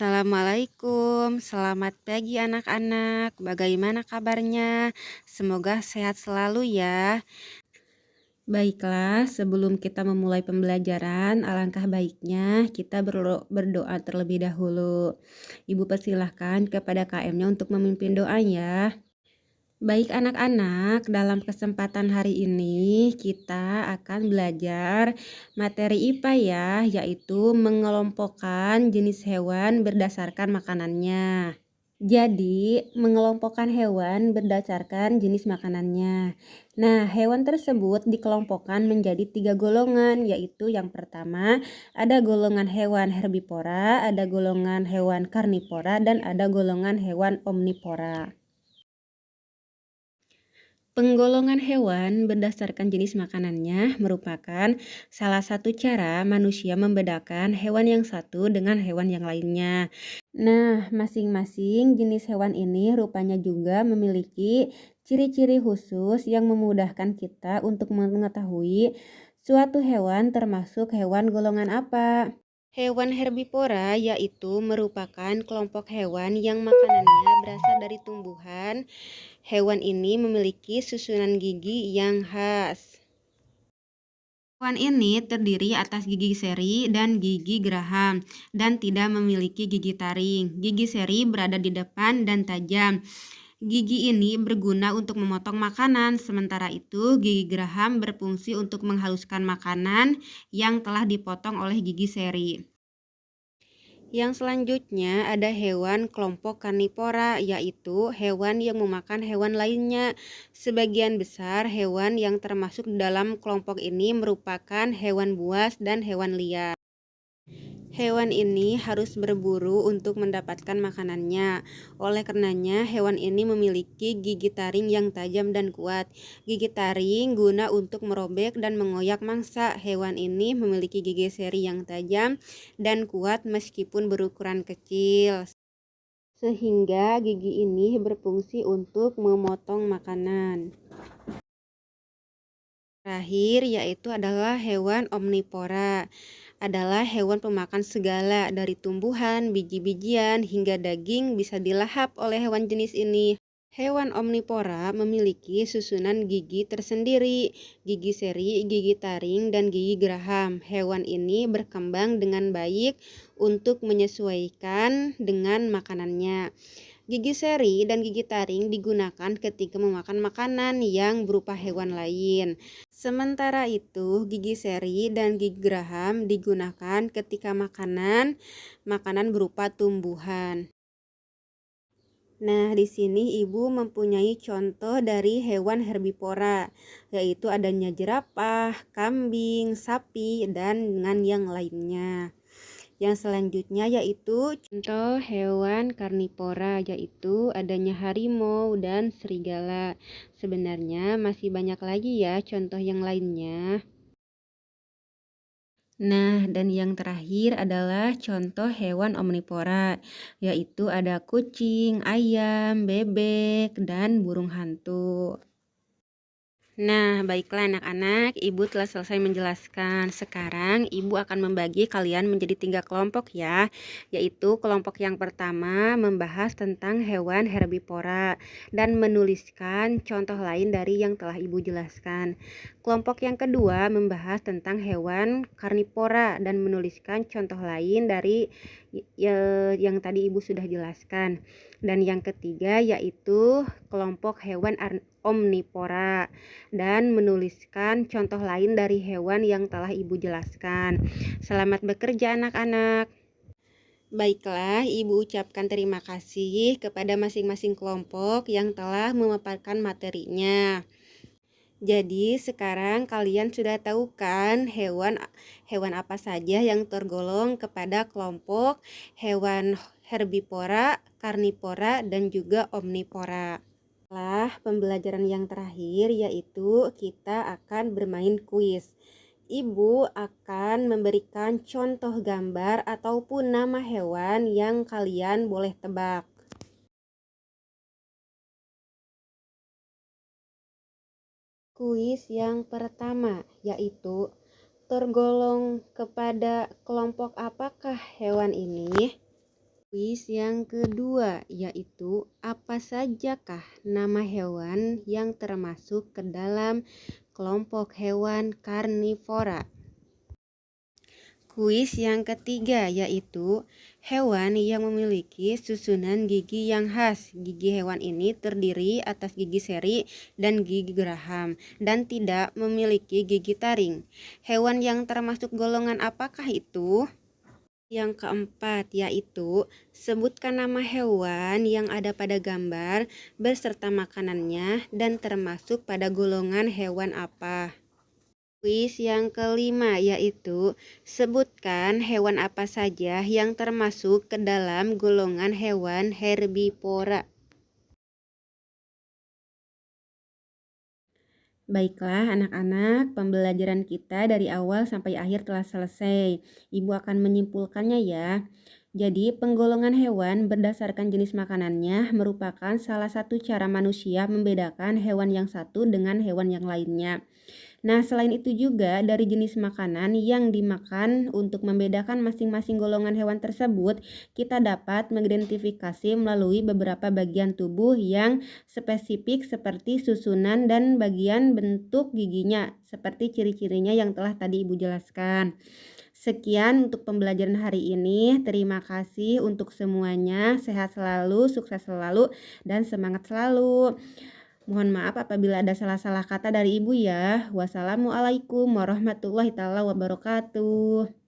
Assalamualaikum, selamat pagi anak-anak. Bagaimana kabarnya? Semoga sehat selalu ya. Baiklah, sebelum kita memulai pembelajaran, alangkah baiknya kita berdoa terlebih dahulu. Ibu persilahkan kepada KM-nya untuk memimpin doa ya. Baik anak-anak, dalam kesempatan hari ini kita akan belajar materi IPA ya, yaitu mengelompokkan jenis hewan berdasarkan makanannya. Jadi, mengelompokkan hewan berdasarkan jenis makanannya. Nah, hewan tersebut dikelompokkan menjadi 3 golongan, yaitu yang pertama ada golongan hewan herbivora, ada golongan hewan karnivora, dan ada golongan hewan omnivora. Penggolongan hewan berdasarkan jenis makanannya merupakan salah satu cara manusia membedakan hewan yang satu dengan hewan yang lainnya. Nah, masing-masing jenis hewan ini rupanya juga memiliki ciri-ciri khusus yang memudahkan kita untuk mengetahui suatu hewan termasuk hewan golongan apa. Hewan herbivora yaitu merupakan kelompok hewan yang makanannya berasal dari tumbuhan. Hewan ini memiliki susunan gigi yang khas. Hewan ini terdiri atas gigi seri dan gigi geraham dan tidak memiliki gigi taring. Gigi seri berada di depan dan tajam. Gigi ini berguna untuk memotong makanan, sementara itu gigi geraham berfungsi untuk menghaluskan makanan yang telah dipotong oleh gigi seri. Yang selanjutnya ada hewan kelompok karnivora, yaitu hewan yang memakan hewan lainnya. Sebagian besar hewan yang termasuk dalam kelompok ini merupakan hewan buas dan hewan liar. Hewan ini harus berburu untuk mendapatkan makanannya. Oleh karenanya, hewan ini memiliki gigi taring yang tajam dan kuat. Gigi taring guna untuk merobek dan mengoyak mangsa. Hewan ini memiliki gigi seri yang tajam dan kuat meskipun berukuran kecil. Sehingga gigi ini berfungsi untuk memotong makanan. Terakhir yaitu adalah hewan omnivora. Adalah hewan pemakan segala dari tumbuhan, biji-bijian hingga daging bisa dilahap oleh hewan jenis ini. Hewan omnivora memiliki susunan gigi tersendiri, gigi seri, gigi taring, dan gigi geraham. Hewan ini berkembang dengan baik untuk menyesuaikan dengan makanannya. Gigi seri dan gigi taring digunakan ketika memakan makanan yang berupa hewan lain. Sementara itu, gigi seri dan gigi geraham digunakan ketika makanan berupa tumbuhan. Nah, di sini Ibu mempunyai contoh dari hewan herbivora, yaitu adanya jerapah, kambing, sapi, dan dengan yang lainnya. Yang selanjutnya yaitu contoh hewan karnivora, yaitu adanya harimau dan serigala. Sebenarnya masih banyak lagi ya contoh yang lainnya. Nah, dan yang terakhir adalah contoh hewan omnivora, yaitu ada kucing, ayam, bebek, dan burung hantu. Nah, baiklah anak-anak, Ibu telah selesai menjelaskan. Sekarang Ibu akan membagi kalian menjadi 3 kelompok ya, yaitu kelompok yang pertama membahas tentang hewan herbivora dan menuliskan contoh lain dari yang telah Ibu jelaskan. Kelompok yang kedua membahas tentang hewan karnivora dan menuliskan contoh lain dari yang tadi Ibu sudah jelaskan. Dan yang ketiga yaitu kelompok hewan omnivora dan menuliskan contoh lain dari hewan yang telah Ibu jelaskan. Selamat bekerja anak-anak. Baiklah, Ibu ucapkan terima kasih kepada masing-masing kelompok yang telah memaparkan materinya. Jadi sekarang kalian sudah tahu kan hewan apa saja yang tergolong kepada kelompok hewan herbivora, karnivora, dan juga omnivora. Setelah pembelajaran yang terakhir yaitu kita akan bermain kuis. Ibu akan memberikan contoh gambar ataupun nama hewan yang kalian boleh tebak. Kuis yang pertama yaitu tergolong kepada kelompok apakah hewan ini? Kuis yang kedua yaitu apa sajakah nama hewan yang termasuk ke dalam kelompok hewan karnivora? Kuis yang ketiga yaitu hewan yang memiliki susunan gigi yang khas. Gigi hewan ini terdiri atas gigi seri dan gigi geraham dan tidak memiliki gigi taring. Hewan yang termasuk golongan apakah itu? Yang keempat yaitu sebutkan nama hewan yang ada pada gambar beserta makanannya dan termasuk pada golongan hewan apa. Kuis yang kelima yaitu sebutkan hewan apa saja yang termasuk ke dalam golongan hewan herbivora. Baiklah anak-anak, pembelajaran kita dari awal sampai akhir telah selesai. Ibu akan menyimpulkannya ya. Jadi, penggolongan hewan berdasarkan jenis makanannya merupakan salah satu cara manusia membedakan hewan yang satu dengan hewan yang lainnya. Nah, selain itu juga dari jenis makanan yang dimakan untuk membedakan masing-masing golongan hewan tersebut, kita dapat mengidentifikasi melalui beberapa bagian tubuh yang spesifik seperti susunan dan bagian bentuk giginya, seperti ciri-cirinya yang telah tadi Ibu jelaskan. Sekian untuk pembelajaran hari ini. Terima kasih untuk semuanya. Sehat selalu, sukses selalu, dan semangat selalu. Mohon maaf apabila ada salah-salah kata dari Ibu ya. Wassalamualaikum warahmatullahi taala wabarakatuh.